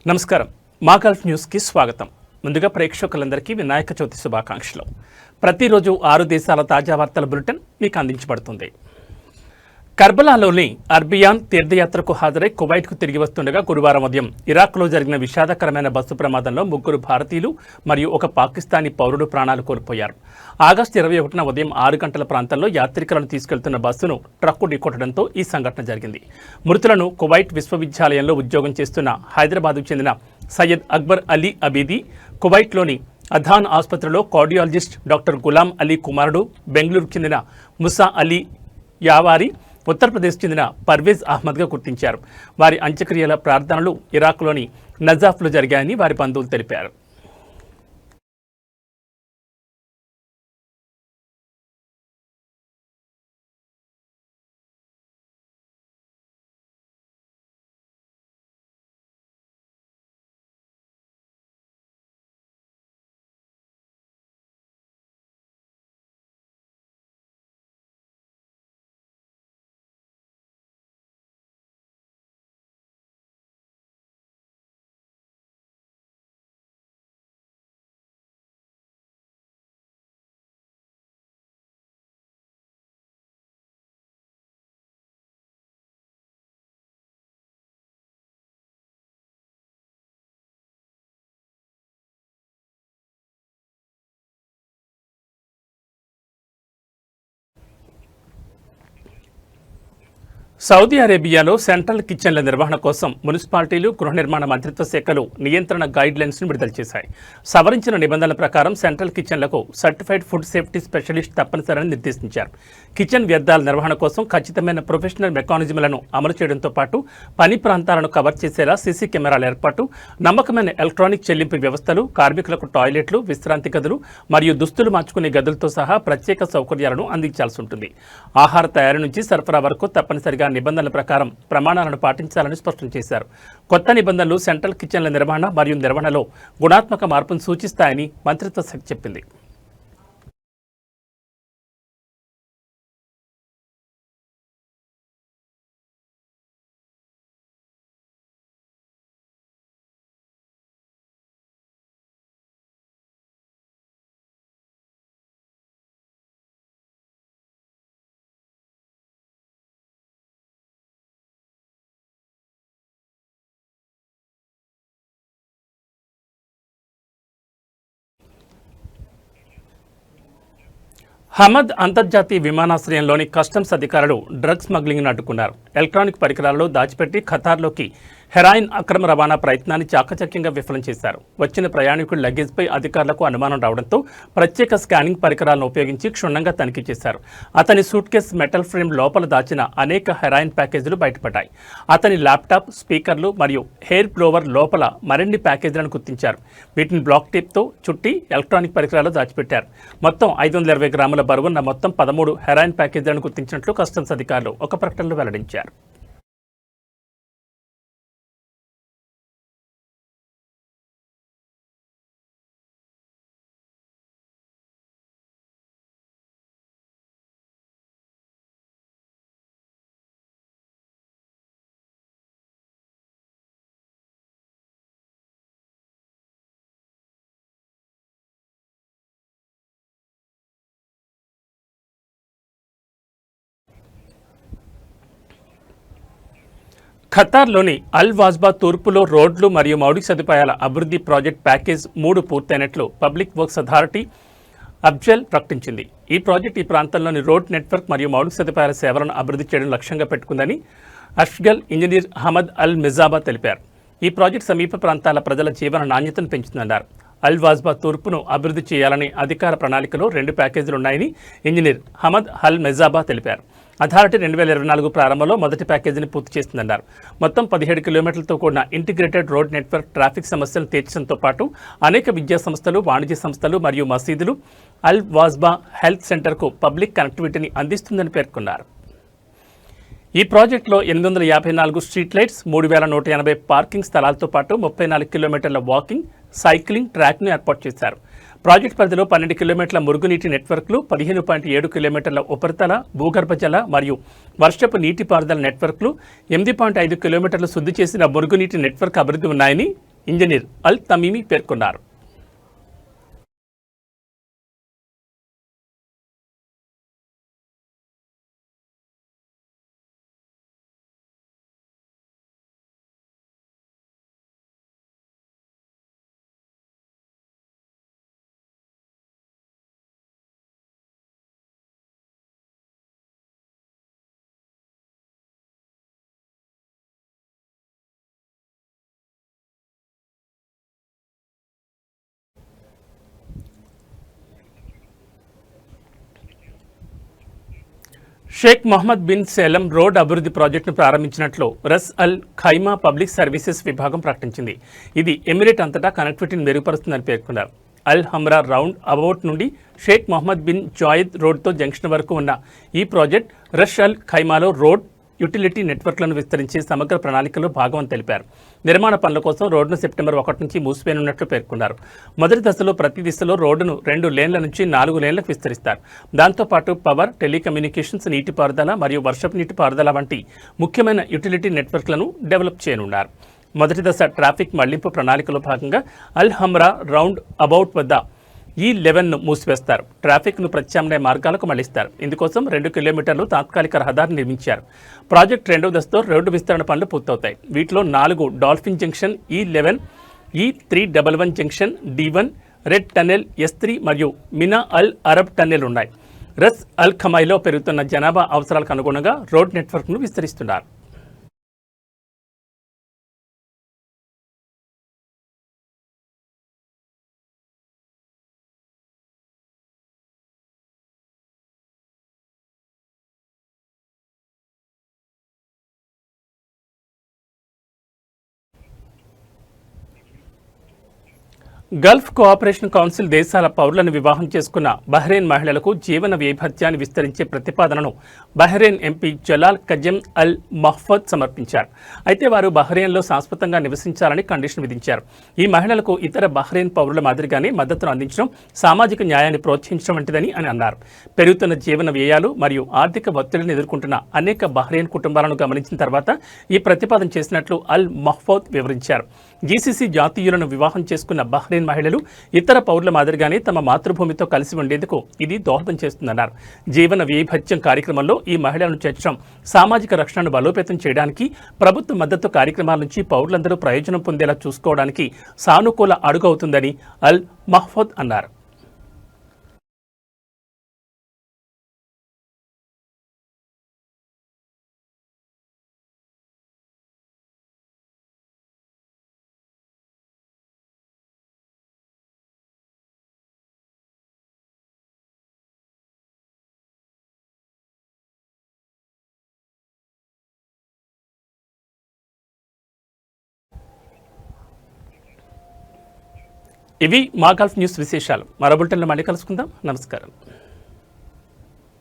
నమస్కారం. మా గల్ఫ్ న్యూస్కి స్వాగతం. ముందుగా ప్రేక్షకులందరికీ వినాయక చవితి శుభాకాంక్షలు. ప్రతిరోజు 6 దేశాల తాజా వార్తల బులెటిన్ మీకు అందించబడుతుంది. కర్బలాలోని అర్బియాన్ తీర్థయాత్రకు హాజరై కువైట్కు తిరిగి వస్తుండగా గురువారం ఉదయం ఇరాక్లో జరిగిన విషాదకరమైన బస్సు ప్రమాదంలో 3 భారతీయులు మరియు ఒక పాకిస్తానీ పౌరుడు ప్రాణాలు కోల్పోయారు. ఆగస్టు 21న ఉదయం 6 గంటల ప్రాంతంలో యాత్రికులను తీసుకెళ్తున్న బస్సును ట్రక్కు ఢీకొట్టడంతో ఈ సంఘటన జరిగింది. మృతులను కువైట్ విశ్వవిద్యాలయంలో ఉద్యోగం చేస్తున్న హైదరాబాద్కు చెందిన సయ్యద్ అక్బర్ అలీ అబీదీ, కువైట్లోని అధాన్ ఆసుపత్రిలో కార్డియాలజిస్ట్ డాక్టర్ గులాం అలీ కుమారుడు, బెంగళూరుకు చెందిన ముసా అలీ యావారి, ఉత్తరప్రదేశ్ చెందిన పర్వేజ్ అహ్మద్గా గుర్తించారు. వారి అంత్యక్రియల ప్రార్థనలు ఇరాక్లోని నజాఫ్లో జరిగాయని వారి బంధువులు తెలిపారు. సౌదీ అరేబియాలో సెంట్రల్ కిచెన్ల నిర్వహణ కోసం మున్సిపాలిటీలు, గృహ నిర్మాణ మంత్రిత్వ శాఖలు నియంత్రణ గైడ్ లైన్స్ను విడుదల చేశాయి. సవరించిన నిబంధనల ప్రకారం సెంట్రల్ కిచెన్లకు సర్టిఫైడ్ ఫుడ్ సేఫ్టీ స్పెషలిస్ట్ తప్పనిసరని నిర్దేశించారు. కిచెన్ వ్యర్థాల నిర్వహణ కోసం ఖచ్చితమైన ప్రొఫెషనల్ మెకానిజంలను అమలు చేయడంతో పాటు పని ప్రాంతాలను కవర్ చేసేలా సీసీ కెమెరాల ఏర్పాటు, నమ్మకమైన ఎలక్ట్రానిక్ చెల్లింపు వ్యవస్థలు, కార్మికులకు టాయిలెట్లు, విశ్రాంతి గదులు మరియు దుస్తులు మార్చుకునే గదులతో సహా ప్రత్యేక సౌకర్యాలను అందించాల్సి ఉంటుంది. ఆహార తయారీ నుంచి సరఫరా వరకు తప్పనిసరిగా నిబంధనల ప్రకారం ప్రమాణాలను పాటించాలని స్పష్టం చేశారు. కొత్త నిబంధనలు సెంట్రల్ కిచెన్ల నిర్వహణ మరియు నిర్వహణలో గుణాత్మక మార్పును సూచిస్తాయని మంత్రిత్వ శాఖ చెప్పింది. హమద్ అంతర్జాతీయ విమానాశ్రయంలోని కస్టమ్స్ అధికారులు డ్రగ్స్ స్మగ్లింగ్ను అడ్డుకున్నారు. ఎలక్ట్రానిక్ పరికరాల్లో దాచిపెట్టి ఖతార్లోకి హెరాయిన్ అక్రమ రవాణా ప్రయత్నాన్ని చాకచక్యంగా విఫలం చేశారు. వచ్చిన ప్రయాణికుడి లగేజ్పై అధికారులకు అనుమానం రావడంతో ప్రత్యేక స్కానింగ్ పరికరాలను ఉపయోగించి క్షుణ్ణంగా తనిఖీ చేశారు. అతని సూట్ కేస్ మెటల్ ఫ్రేమ్ లోపల దాచిన అనేక హెరాయిన్ ప్యాకేజీలు బయటపడ్డాయి. అతని ల్యాప్టాప్, స్పీకర్లు మరియు హెయిర్ బ్లోవర్ లోపల మరిన్ని ప్యాకేజీలను గుర్తించారు. వీటిని బ్లాక్ టేప్తో చుట్టి ఎలక్ట్రానిక్ పరికరాలు దాచిపెట్టారు. మొత్తం 520 గ్రాముల బరువున్న మొత్తం 13 హెరాయిన్ ప్యాకేజీలను గుర్తించినట్లు కస్టమ్స్ అధికారులు ఒక ప్రకటనలో వెల్లడించారు. ఖతార్లోని అల్ వాజ్బా తూర్పులో రోడ్లు మరియు మౌలిక సదుపాయాల అభివృద్ధి ప్రాజెక్ట్ ప్యాకేజ్ 3 పూర్తయినట్లు పబ్లిక్ వర్క్స్ అథారిటీ అబ్జెల్ ప్రకటించింది. ఈ ప్రాజెక్ట్ ఈ ప్రాంతంలోని రోడ్ నెట్వర్క్ మరియు మౌలిక సదుపాయాల సేవలను అభివృద్ధి చేయడం లక్ష్యంగా పెట్టుకుందని అష్గల్ ఇంజనీర్ అహ్మద్ అల్ మిజాబా తెలిపారు. ఈ ప్రాజెక్ట్ సమీప ప్రాంతాల ప్రజల జీవన నాణ్యతను పెంచుతుందన్నారు. అల్ వాజ్బా తూర్పును అభివృద్ధి చేయాలనే అధికార ప్రణాళికలో 2 ప్యాకేజీలు ఉన్నాయని ఇంజనీర్ అహ్మద్ అల్ మిజాబా తెలిపారు. అథారిటీ 2024 ప్రారంభంలో మొదటి ప్యాకేజీని పూర్తి చేస్తుందన్నారు. మొత్తం 17 కిలోమీటర్లతో కూడిన ఇంటిగ్రేటెడ్ రోడ్ నెట్వర్క్ ట్రాఫిక్ సమస్యలను తీర్చడంతో పాటు అనేక విద్యా సంస్థలు, వాణిజ్య సంస్థలు మరియు మసీదులు, అల్ వాజ్బా హెల్త్ సెంటర్కు పబ్లిక్ కనెక్టివిటీని అందిస్తుందని పేర్కొన్నారు. ఈ ప్రాజెక్టులో 854 స్ట్రీట్ లైట్స్, 3180 పార్కింగ్ స్థలాలతో పాటు 34 కిలోమీటర్ల వాకింగ్, సైక్లింగ్ ట్రాక్ను ఏర్పాటు చేశారు. ప్రాజెక్టు పరిధిలో 12 కిలోమీటర్ల మురుగునీటి నెట్వర్క్లు, 15.7 కిలోమీటర్ల ఉపరితల, భూగర్భ జల మరియు వర్షపు నీటిపారుదల నెట్వర్క్లు, 8.5 కిలోమీటర్లు శుద్ధి చేసిన మురుగునీటి నెట్వర్క్ అభివృద్ధి ఉన్నాయని ఇంజనీర్ అల్ తమీమీ పేర్కొన్నారు. Sheikh Mohammed bin Salem road అభివృద్ధి ప్రాజెక్టును ప్రారంభించినట్లు రస్ అల్ ఖైమా పబ్లిక్ సర్వీసెస్ విభాగం ప్రకటించింది. ఇది ఎమిరేట్ అంతటా కనెక్టివిటీని మెరుగుపరుస్తుందని పేర్కొన్నారు. అల్ హమ్రా రౌండ్ అబౌట్ నుండి షేక్ మొహమ్మద్ బిన్ జాయిద్ రోడ్తో జంక్షన్ వరకు ఉన్న ఈ ప్రాజెక్ట్ రష్ అల్ ఖైమాలో రోడ్ యుటిలిటీ నెట్వర్క్లను విస్తరించే సమగ్ర ప్రణాళికలో భాగమని తెలిపారు. నిర్మాణ పనుల కోసం రోడ్డును సెప్టెంబర్ 1 నుంచి మూసివేయనున్నట్లు పేర్కొన్నారు. మొదటి దశలో ప్రతి దిశలో రోడ్డును 2 లేన్ల నుంచి 4 లేన్లకు విస్తరిస్తారు. దాంతోపాటు పవర్, టెలికమ్యూనికేషన్స్, నీటిపారుదల మరియు వర్షపు నీటిపారుదల వంటి ముఖ్యమైన యుటిలిటీ నెట్వర్క్లను డెవలప్ చేయనున్నారు. మొదటి దశ ట్రాఫిక్ మళ్లింపు ప్రణాళికలో భాగంగా అల్ హమ్రా రౌండ్ అబౌట్ వద్ద E11ను మూసివేస్తారు. ట్రాఫిక్ను ప్రత్యామ్నాయ మార్గాలకు మళ్లిస్తారు. ఇందుకోసం 2 కిలోమీటర్లు తాత్కాలిక రహదారి నిర్మించారు. ప్రాజెక్టు రెండవ దశతో రోడ్డు విస్తరణ పనులు పూర్తవుతాయి. వీటిలో 4 dolphin junction, E11, E311 junction, D1, red tunnel, S3 మరియు మినా అల్ అరబ్ టన్నెల్ ఉన్నాయి. రస్ అల్ ఖమైలో పెరుగుతున్న జనాభా అవసరాలకు అనుగుణంగా రోడ్ నెట్వర్క్ను విస్తరిస్తున్నారు. గల్ఫ్ కోఆపరేషన్ కౌన్సిల్ దేశాల పౌరులను వివాహం చేసుకున్న బహ్రెయిన్ మహిళలకు జీవన వైభత్యాన్ని విస్తరించే ప్రతిపాదనను బహ్రెయిన్ ఎంపీ జలాల్ కజెమ్ అల్ మహ్ఫద్ సమర్పించారు. అయితే వారు బహ్రెయిన్లో శాశ్వతంగా నివసించాలని కండిషన్ విధించారు. ఈ మహిళలకు ఇతర బహ్రెయిన్ పౌరుల మాదిరిగానే మద్దతును అందించడం, సామాజిక న్యాయాన్ని ప్రోత్సహించడం వంటిదని అని అన్నారు. పెరుగుతున్న జీవన వ్యయాలు మరియు ఆర్థిక ఒత్తిడిని ఎదుర్కొంటున్న అనేక బహ్రెయిన్ కుటుంబాలను గమనించిన తర్వాత ఈ ప్రతిపాదన చేసినట్లు అల్ మహ్ఫద్ వివరించారు. జీసీసీ జాతీయులను వివాహం చేసుకున్న బహ్రెయిన్ మహిళలు ఇతర పౌరుల మాదిరిగానే తమ మాతృభూమితో కలిసి ఉండేందుకు ఇది దోహదం చేస్తుందన్నారు. జీవన వైభత్యం కార్యక్రమంలో ఈ మహిళలను చేర్చడం సామాజిక రక్షణను బలోపేతం చేయడానికి, ప్రభుత్వ మద్దతు కార్యక్రమాల నుంచి పౌరులందరూ ప్రయోజనం పొందేలా చూసుకోవడానికి సానుకూల అడుగు అవుతుందని అల్ మహ్ఫద్ అన్నారు. ఇవి మా గల్ఫ్ న్యూస్ విశేషాలు. మరో బులెటిన్లో మళ్ళీ కలుసుకుందాం. నమస్కారం.